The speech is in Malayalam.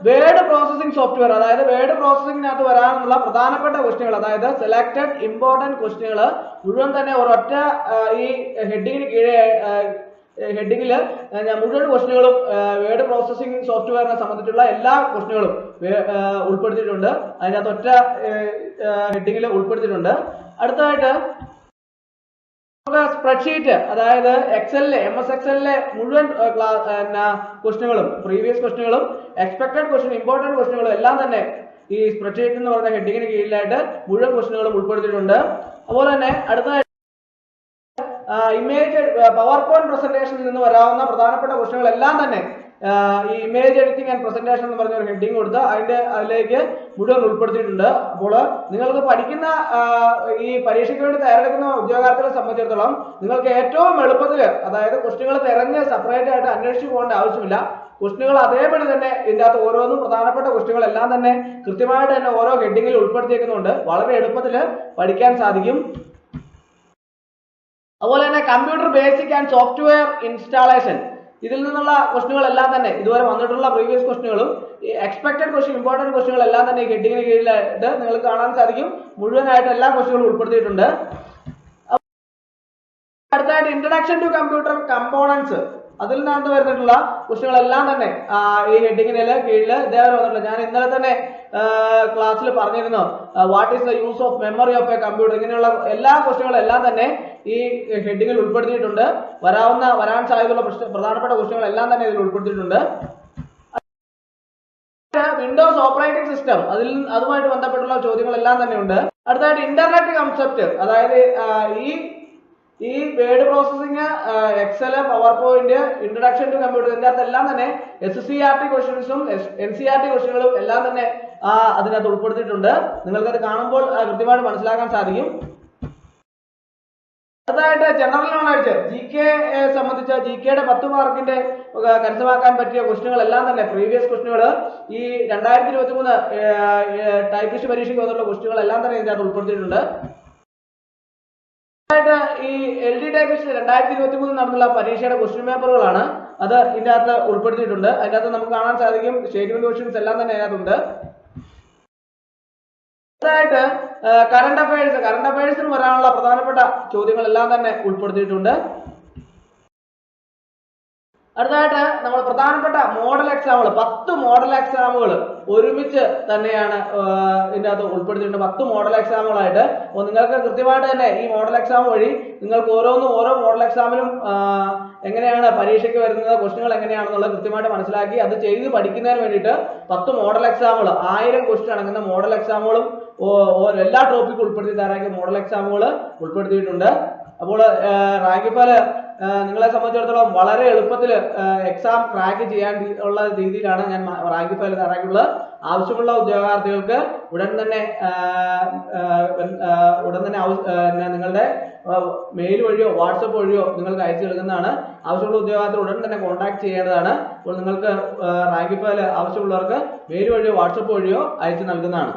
വേർഡ് പ്രോസസ്സിംഗ് സോഫ്റ്റ്വെയർ, അതായത് വേർഡ് പ്രോസസ്സിംഗിനകത്ത് വരാനുള്ള പ്രധാനപ്പെട്ട ക്വസ്റ്റ്യനുകൾ, അതായത് സെലക്ടഡ് ഇമ്പോർട്ടന്റ് ക്വസ്റ്റ്യനുകൾ മുഴുവൻ തന്നെ ഒരൊറ്റ ഈ ഹെഡിങ്ങിന് കീഴെ ഹെഡിങ്ങിൽ ഞാൻ മുഴുവൻ ക്വസ്റ്റ്യനുകളും വേർഡ് പ്രോസസ്സിംഗ് സോഫ്റ്റ്വെയറിനെ സംബന്ധിച്ചുള്ള എല്ലാ ക്വസ്റ്റ്യനുകളും ഉൾപ്പെടുത്തിയിട്ടുണ്ട്. അതിനകത്ത് ഒറ്റ ഹെഡിങ്ങിൽ ഉൾപ്പെടുത്തിയിട്ടുണ്ട്. അടുത്തതായിട്ട് സ്പ്രെഡ്ഷീറ്റ്, അതായത് എക്സലിലെ MS എക്സലിലെ മുഴുവൻ ക്വസ്റ്റ്യനുകളും പ്രീവിയസ് ക്വസ്റ്റ്യനുകളും എക്സ്പെക്ടഡ് ക്വസ്റ്റ്യൻ ഇമ്പോർട്ടന്റ് ക്വസ്റ്റ്യനുകളും എല്ലാം തന്നെ ഈ സ്പ്രെഡ്ഷീറ്റ് എന്ന് പറയുന്ന ഹെഡിങ്ങിന് കീഴിലായിട്ട് മുഴുവൻ ക്വസ്റ്റ്യനുകളും ഉൾപ്പെടുത്തിയിട്ടുണ്ട്. അതുപോലെ തന്നെ അടുത്ത ഇമേജ് പവർ പോയിന്റ് പ്രസന്റേഷനിൽ നിന്ന് വരാവുന്ന പ്രധാനപ്പെട്ട ക്വസ്റ്റ്യനുകളെല്ലാം തന്നെ ഈ ഇമേജ് എഡിറ്റിംഗ് ആൻഡ് പ്രസന്റേഷൻ എന്ന് പറഞ്ഞ ഒരു ഹെഡിങ് കൊടുത്ത് അതിലേക്ക് മുഴുവൻ ഉൾപ്പെടുത്തിയിട്ടുണ്ട്. അപ്പോൾ നിങ്ങൾക്ക് പഠിക്കുന്ന ഈ പരീക്ഷയ്ക്ക് വേണ്ടി തയ്യാറെടുക്കുന്ന ഉദ്യോഗാർത്ഥികളെ സംബന്ധിച്ചിടത്തോളം നിങ്ങൾക്ക് ഏറ്റവും എളുപ്പത്തിൽ, അതായത് ക്വസ്റ്റ്യനുകൾ തിരഞ്ഞ് സെപ്പറേറ്റ് ആയിട്ട് അന്വേഷിച്ച് പോകേണ്ട ആവശ്യമില്ല. ക്വസ്റ്റ്യനുകൾ അതേപടി തന്നെ ഇതിൻ്റെ അകത്ത് ഓരോന്നും പ്രധാനപ്പെട്ട ക്വസ്റ്റ്യനുകളെല്ലാം തന്നെ കൃത്യമായിട്ട് തന്നെ ഓരോ ഹെഡിങ്ങിൽ ഉൾപ്പെടുത്തിയേക്കുന്നുണ്ട്. വളരെ എളുപ്പത്തിൽ പഠിക്കാൻ സാധിക്കും. അതുപോലെ തന്നെ computer basic and software installation, ഇതിൽ നിന്നുള്ള ക്വസ്റ്റ്യനുകളെല്ലാം തന്നെ ഇതുവരെ വന്നിട്ടുള്ള പ്രീവിയസ് ക്വസ്റ്റ്യനുകളും എക്സ്പെക്ടഡ് ക്വസ്റ്റ്യൻ ഇമ്പോർട്ടന്റ് ക്വസ്റ്റ്യനുകളെല്ലാം തന്നെ ഈ ഹെഡിങ്ങിന് കീഴിലായിട്ട് നിങ്ങൾക്ക് കാണാൻ സാധിക്കും. മുഴുവനായിട്ട് എല്ലാ ക്വസ്റ്റ്യനുകളും ഉൾപ്പെടുത്തിയിട്ടുണ്ട്. അടുത്തായിട്ട് ഇൻട്രൊഡക്ഷൻ ടു കമ്പ്യൂട്ടർ കമ്പോണൻസ്, അതിൽ നിന്നകത്ത് വരുന്നിട്ടുള്ള ക്വസ്റ്റ്യനുകളെല്ലാം തന്നെ ഈ ഹെഡിങ്ങിന് കീഴിൽ ഇതേവരെ വന്നിട്ടുള്ള, ഞാൻ ഇന്നലെ തന്നെ ക്ലാസ്സിൽ പറഞ്ഞിരുന്നു what is the use of memory of A computer, ഇങ്ങനെയുള്ള എല്ലാ ക്വസ്റ്റ്യനുകളെല്ലാം തന്നെ ഈ ഹെഡിങ്ങിൽ ഉൾപ്പെടുത്തിയിട്ടുണ്ട്. വരാൻ സാധ്യതയുള്ള പ്രധാനപ്പെട്ട ക്വസ്റ്റ്യനുകളെല്ലാം തന്നെ ഇതിൽ ഉൾപ്പെടുത്തിയിട്ടുണ്ട്. വിൻഡോസ് ഓപ്പറേറ്റിംഗ് സിസ്റ്റം, അതുമായിട്ട് ബന്ധപ്പെട്ടുള്ള ചോദ്യങ്ങളെല്ലാം തന്നെ ഉണ്ട്. അടുത്തായിട്ട് ഇന്റർനെറ്റ് കൺസെപ്റ്റ്, അതായത് ഈ word processing, Excel, PowerPoint, introduction to computer, ഇതിന്റെ അകത്തെല്ലാം തന്നെ SCERT ക്വസ്റ്റ്യൻസും NCERT ക്വസ്റ്റ്യനുകളും എല്ലാം തന്നെ അതിനകത്ത് ഉൾപ്പെടുത്തിയിട്ടുണ്ട്. നിങ്ങൾക്കത് കാണുമ്പോൾ കൃത്യമായിട്ട് മനസ്സിലാക്കാൻ സാധിക്കും. അടുത്തതായിട്ട് ജനറൽ നോളജ്, GK സംബന്ധിച്ച GKയുടെ 10 മാർക്കിന്റെ കരസ്ഥമാക്കാൻ പറ്റിയ ക്വസ്റ്റ്യനുകളെല്ലാം തന്നെ പ്രീവിയസ് ക്വസ്റ്റ്യനുകൾ ഈ 2023 ടൈപ്പിസ്റ്റ് പരീക്ഷയ്ക്ക് വന്നിട്ടുള്ള ക്വസ്റ്റ്യനുകളെല്ലാം തന്നെ ഇതിന്റെ അകത്ത് ഉൾപ്പെടുത്തിയിട്ടുണ്ട്. ഈ LD ടൈപ്പിസ്റ്റ് 2023 നടന്നുള്ള പരീക്ഷയുടെ ക്വസ്റ്റ്യൻ പേപ്പറുകളാണ്, അത് ഇതിന്റെ അകത്ത് ഉൾപ്പെടുത്തിയിട്ടുണ്ട്. അതിന്റെ അകത്ത് നമുക്ക് കാണാൻ സാധിക്കും സ്റ്റേറ്റ്മെന്റ് ക്വസ്റ്റ്യൻസ് എല്ലാം തന്നെ അതിനകത്തുണ്ട്. അടുത്തതായിട്ട് കറണ്ട് അഫയേഴ്സിന് വരാനുള്ള പ്രധാനപ്പെട്ട ചോദ്യങ്ങളെല്ലാം തന്നെ ഉൾപ്പെടുത്തിയിട്ടുണ്ട്. അടുത്തതായിട്ട് നമ്മൾ പ്രധാനപ്പെട്ട മോഡൽ എക്സാമുകൾ, 10 മോഡൽ എക്സാമുകൾ ഒരുമിച്ച് തന്നെയാണ് ഇതിൻ്റെ അകത്ത് ഉൾപ്പെടുത്തിയിട്ടുണ്ട്. 10 മോഡൽ എക്സാമുകളായിട്ട്. അപ്പോൾ നിങ്ങൾക്ക് കൃത്യമായിട്ട് തന്നെ ഈ മോഡൽ എക്സാം വഴി നിങ്ങൾക്ക് ഓരോ മോഡൽ എക്സാമിലും എങ്ങനെയാണ് പരീക്ഷയ്ക്ക് വരുന്നത്, ക്വസ്റ്റ്യനുകൾ എങ്ങനെയാണെന്നുള്ളത് കൃത്യമായിട്ട് മനസ്സിലാക്കി അത് ചെയ്ത് പഠിക്കുന്നതിന് വേണ്ടിയിട്ട് 10 മോഡൽ എക്സാമുകൾ, 1000 ക്വസ്റ്റ്യൻ അടങ്ങുന്ന മോഡൽ എക്സാമുകളും എല്ലാ ടോപ്പിക്കും ഉൾപ്പെടുത്തി തയ്യാറാക്കിയ മോഡൽ എക്സാമുകൾ ഉൾപ്പെടുത്തിയിട്ടുണ്ട്. അപ്പോൾ റാങ്ക് ഫയൽ നിങ്ങളെ സംബന്ധിച്ചിടത്തോളം വളരെ എളുപ്പത്തിൽ എക്സാം ക്രാക്ക് ചെയ്യാൻ ഉള്ള രീതിയിലാണ് ഞാൻ റാങ്ക് ഫയൽ തയ്യാറാക്കിയിട്ടുള്ളത്. ആവശ്യമുള്ള ഉദ്യോഗാർത്ഥികൾക്ക് ഉടൻ തന്നെ നിങ്ങളുടെ മെയിൽ വഴിയോ വാട്സപ്പ് വഴിയോ നിങ്ങൾക്ക് അയച്ചു നൽകുന്നതാണ്. ആവശ്യമുള്ള ഉദ്യോഗാർത്ഥികൾ ഉടൻ തന്നെ കോൺടാക്ട് ചെയ്യേണ്ടതാണ്. അപ്പോൾ നിങ്ങൾക്ക് റാങ്ക് ഫയൽ ആവശ്യമുള്ളവർക്ക് മെയിൽ വഴിയോ വാട്സപ്പ് വഴിയോ അയച്ചു നൽകുന്നതാണ്.